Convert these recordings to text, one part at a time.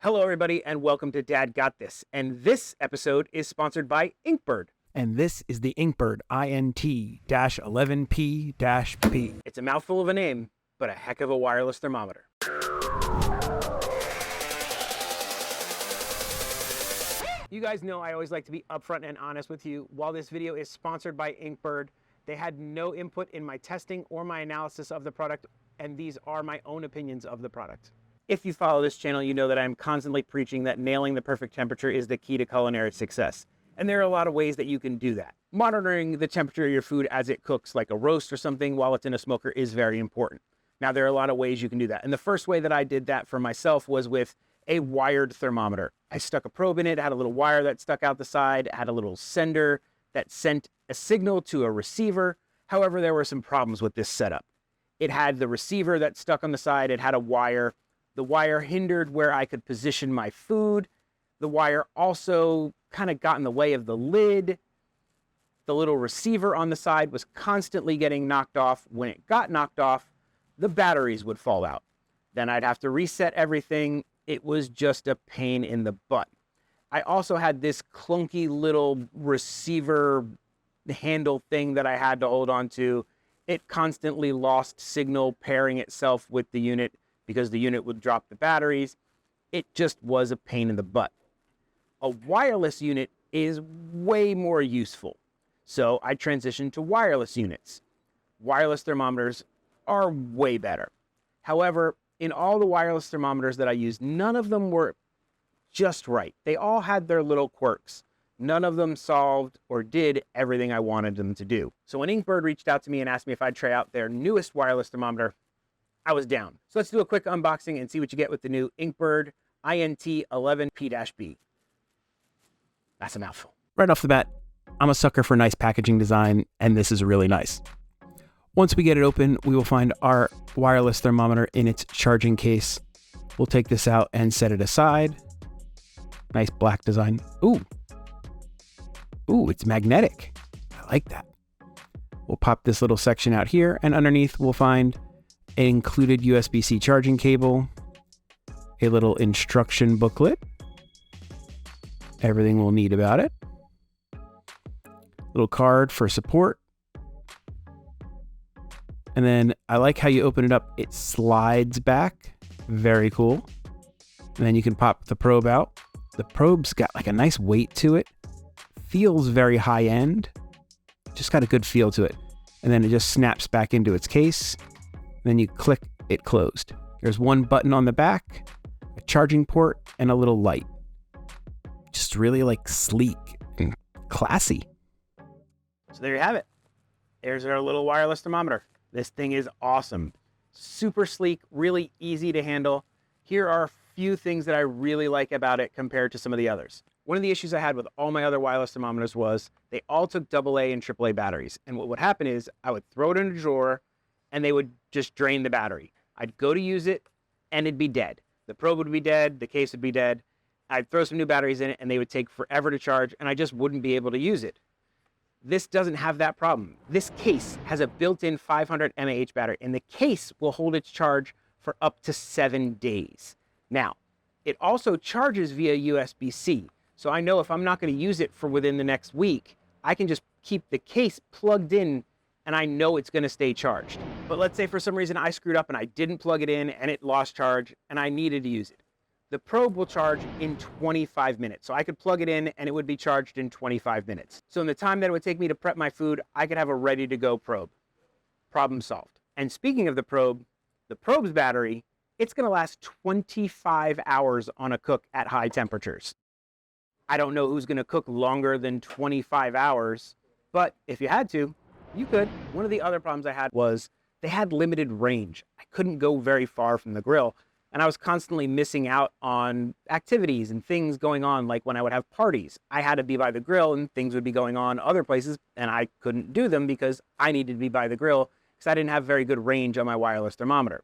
Hello, everybody, and welcome to Dad Got This. And this episode is sponsored by INKBIRD. And this is the INKBIRD INT-11P-B. It's a mouthful of a name, but a heck of a wireless thermometer. You guys know I always like to be upfront and honest with you. While this video is sponsored by INKBIRD, they had no input in my testing or my analysis of the product, and these are my own opinions of the product. If you follow this channel, you know that I'm constantly preaching that nailing the perfect temperature is the key to culinary success. And there are a lot of ways that you can do that. Monitoring the temperature of your food as it cooks, like a roast or something, while it's in a smoker is very important. Now, there are a lot of ways you can do that. And the first way that I did that for myself was with a wired thermometer. I stuck a probe in it, had a little wire that stuck out the side, had a little sender that sent a signal to a receiver. However, there were some problems with this setup. It had the receiver that stuck on the side, it had a wire. The wire hindered where I could position my food. The wire also kind of got in the way of the lid. The little receiver on the side was constantly getting knocked off. When it got knocked off, the batteries would fall out. Then I'd have to reset everything. It was just a pain in the butt. I also had this clunky little receiver handle thing that I had to hold on to. It constantly lost signal pairing itself with the unit because the unit would drop the batteries. It just was a pain in the butt. A wireless unit is way more useful. So I transitioned to wireless units. Wireless thermometers are way better. However, in all the wireless thermometers that I used, none of them were just right. They all had their little quirks. None of them solved or did everything I wanted them to do. So when INKBIRD reached out to me and asked me if I'd try out their newest wireless thermometer, I was down. So let's do a quick unboxing and see what you get with the new INKBIRD INT-11P-B. That's a mouthful. Right off the bat, I'm a sucker for nice packaging design, and this is really nice. Once we get it open, we will find our wireless thermometer in its charging case. We'll take this out and set it aside. Nice black design. Ooh, it's magnetic. I like that. We'll pop this little section out here, and underneath we'll find an included USB-C charging cable, a little instruction booklet, everything we'll need about it, little card for support, and then I like how you open it up, it slides back, very cool, and then you can pop the probe out. The probe's got like a nice weight to it, feels very high end, just got a good feel to it, and then it just snaps back into its case. Then you click it closed. There's one button on the back, a charging port, and a little light. Just really like sleek and classy. So there you have it. There's our little wireless thermometer. This thing is awesome. Super sleek, really easy to handle. Here are a few things that I really like about it compared to some of the others. One of the issues I had with all my other wireless thermometers was they all took AA and AAA batteries. And what would happen is I would throw it in a drawer and they would just drain the battery. I'd go to use it and it'd be dead. The probe would be dead, the case would be dead. I'd throw some new batteries in it and they would take forever to charge and I just wouldn't be able to use it. This doesn't have that problem. This case has a built-in 500 mAh battery and the case will hold its charge for up to 7 days. Now, it also charges via USB-C. So I know if I'm not going to use it for within the next week, I can just keep the case plugged in and I know it's going to stay charged. But let's say for some reason I screwed up and I didn't plug it in and it lost charge and I needed to use it. The probe will charge in 25 minutes. So I could plug it in and it would be charged in 25 minutes. So in the time that it would take me to prep my food, I could have a ready to go probe. Problem solved. And speaking of the probe's battery, it's going to last 25 hours on a cook at high temperatures. I don't know who's going to cook longer than 25 hours, but if you had to, you could. One of the other problems I had was they had limited range. I couldn't go very far from the grill, and I was constantly missing out on activities and things going on, like when I would have parties. I had to be by the grill, and things would be going on other places, and I couldn't do them because I needed to be by the grill because I didn't have very good range on my wireless thermometer.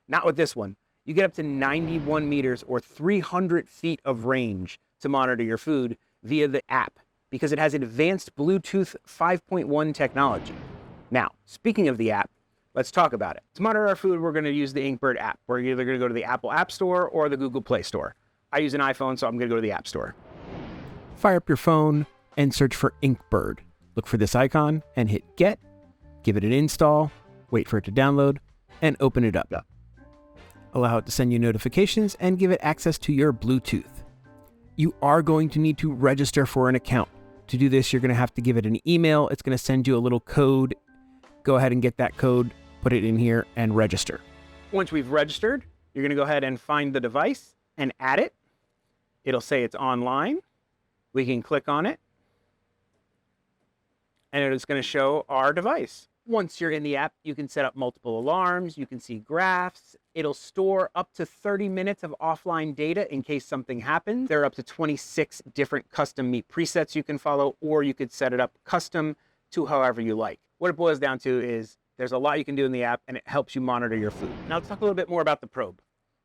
Not with this one. You get up to 91 meters or 300 feet of range to monitor your food via the app because it has advanced Bluetooth 5.1 technology. Now, speaking of the app, let's talk about it. To monitor our food, we're going to use the INKBIRD app. We're either going to go to the Apple App Store or the Google Play Store. I use an iPhone, so I'm going to go to the App Store. Fire up your phone and search for INKBIRD. Look for this icon and hit Get, give it an install, wait for it to download, and open it up. Allow it to send you notifications and give it access to your Bluetooth. You are going to need to register for an account. To do this, you're going to have to give it an email. It's going to send you a little code. Go ahead and get that code, put it in here, and register. Once we've registered, you're going to go ahead and find the device and add it. It'll say it's online. We can click on it, and it's going to show our device. Once you're in the app, you can set up multiple alarms. You can see graphs. It'll store up to 30 minutes of offline data in case something happens. There are up to 26 different custom meat presets you can follow, or you could set it up custom to however you like. What it boils down to is there's a lot you can do in the app, and it helps you monitor your food. Now let's talk a little bit more about the probe.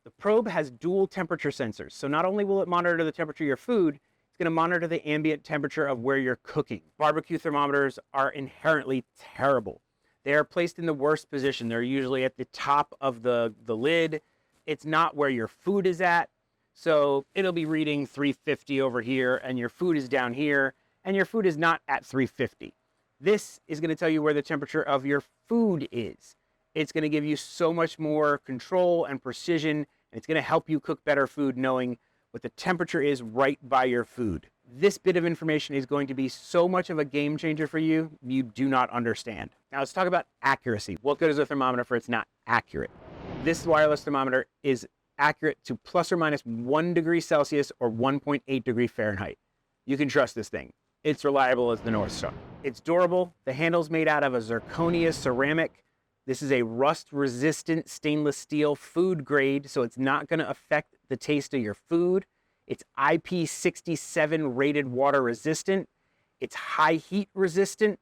The probe has dual temperature sensors. So not only will it monitor the temperature of your food, it's going to monitor the ambient temperature of where you're cooking. Barbecue thermometers are inherently terrible. They are placed in the worst position. They're usually at the top of the lid. It's not where your food is at. So it'll be reading 350 over here, and your food is down here, and your food is not at 350. This is going to tell you where the temperature of your food is. It's going to give you so much more control and precision, and it's going to help you cook better food knowing what the temperature is right by your food. This bit of information is going to be so much of a game changer for you, you do not understand. Now let's talk about accuracy. What good is a thermometer if it's not accurate? This wireless thermometer is accurate to plus or minus 1 degree Celsius or 1.8 degree Fahrenheit. You can trust this thing. It's reliable as the North Star. It's durable. The handle's made out of a zirconia ceramic. This is a rust-resistant stainless steel food grade, so it's not going to affect the taste of your food. It's IP67 rated water resistant. It's high heat resistant.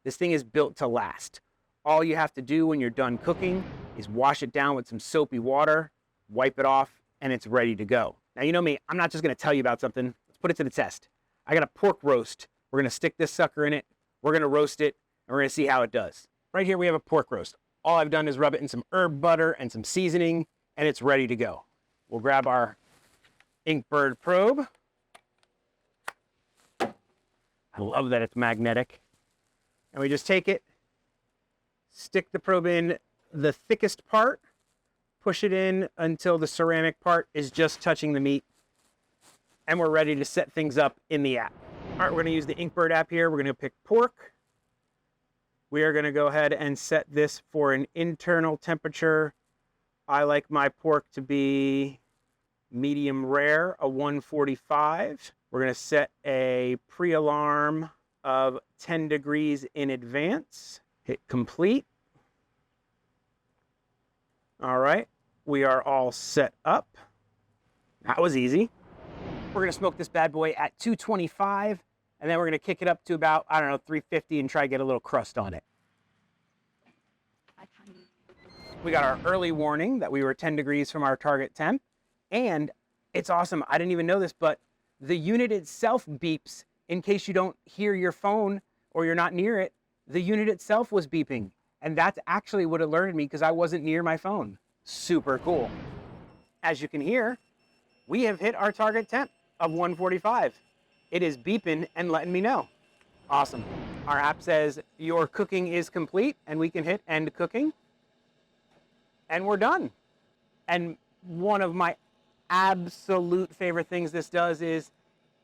This thing is built to last. All you have to do when you're done cooking is wash it down with some soapy water, wipe it off, and it's ready to go. Now, you know me, I'm not just going to tell you about something. Let's put it to the test. I got a pork roast. We're going to stick this sucker in it. We're going to roast it, and we're going to see how it does. Right here, we have a pork roast. All I've done is rub it in some herb butter and some seasoning, and it's ready to go. We'll grab our INKBIRD probe. I love that it's magnetic. And we just take it, stick the probe in the thickest part, push it in until the ceramic part is just touching the meat, and we're ready to set things up in the app. All right, we're going to use the INKBIRD app here. We're going to pick pork. We are going to go ahead and set this for an internal temperature. I like my pork to be medium rare, a 145. We're going to set a pre-alarm of 10 degrees in advance. Hit complete. All right, we are all set up. That was easy. We're going to smoke this bad boy at 225. And then we're going to kick it up to about, 350 and try to get a little crust on it. We got our early warning that we were 10 degrees from our target temp. And it's awesome. I didn't even know this, but the unit itself beeps in case you don't hear your phone or you're not near it. The unit itself was beeping. And that's actually what alerted me because I wasn't near my phone. Super cool. As you can hear, we have hit our target temp of 145. It is beeping and letting me know. Awesome. Our app says your cooking is complete, and we can hit end cooking. And we're done. And one of my absolute favorite things this does is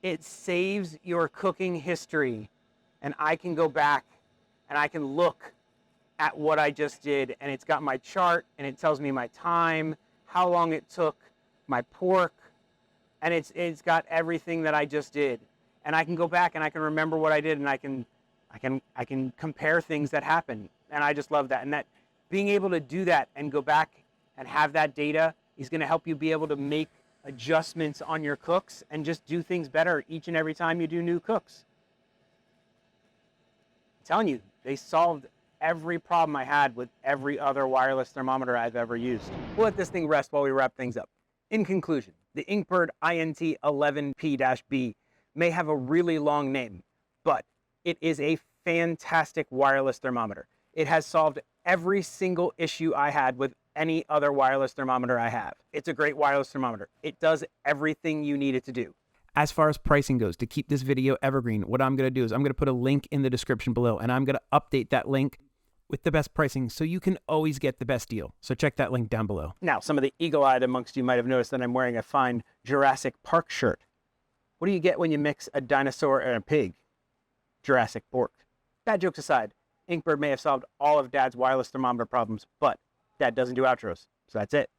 it saves your cooking history. And I can go back and I can look at what I just did. And it's got my chart, and it tells me my time, how long it took, my pork, and it's got everything that I just did. And I can go back and I can remember what I did, and I can compare things that happened. And I just love that. And that being able to do that and go back and have that data is going to help you be able to make adjustments on your cooks and just do things better each and every time you do new cooks. I'm telling you, they solved every problem I had with every other wireless thermometer I've ever used. We'll let this thing rest while we wrap things up. In conclusion, the INKBIRD INT-11P-B may have a really long name, but it is a fantastic wireless thermometer. It has solved every single issue I had with any other wireless thermometer I have. It's a great wireless thermometer. It does everything you need it to do. As far as pricing goes, to keep this video evergreen, what I'm going to do is I'm going to put a link in the description below, and I'm going to update that link with the best pricing so you can always get the best deal. So check that link down below. Now, some of the eagle-eyed amongst you might have noticed that I'm wearing a fine Jurassic Park shirt. What do you get when you mix a dinosaur and a pig? Jurassic pork. Bad jokes aside, INKBIRD may have solved all of Dad's wireless thermometer problems, but Dad doesn't do outros, so that's it.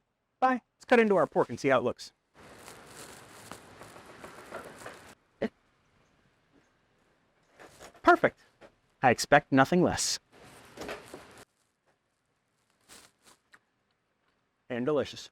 Bye. Let's cut into our pork and see how it looks. Perfect. I expect nothing less. And delicious.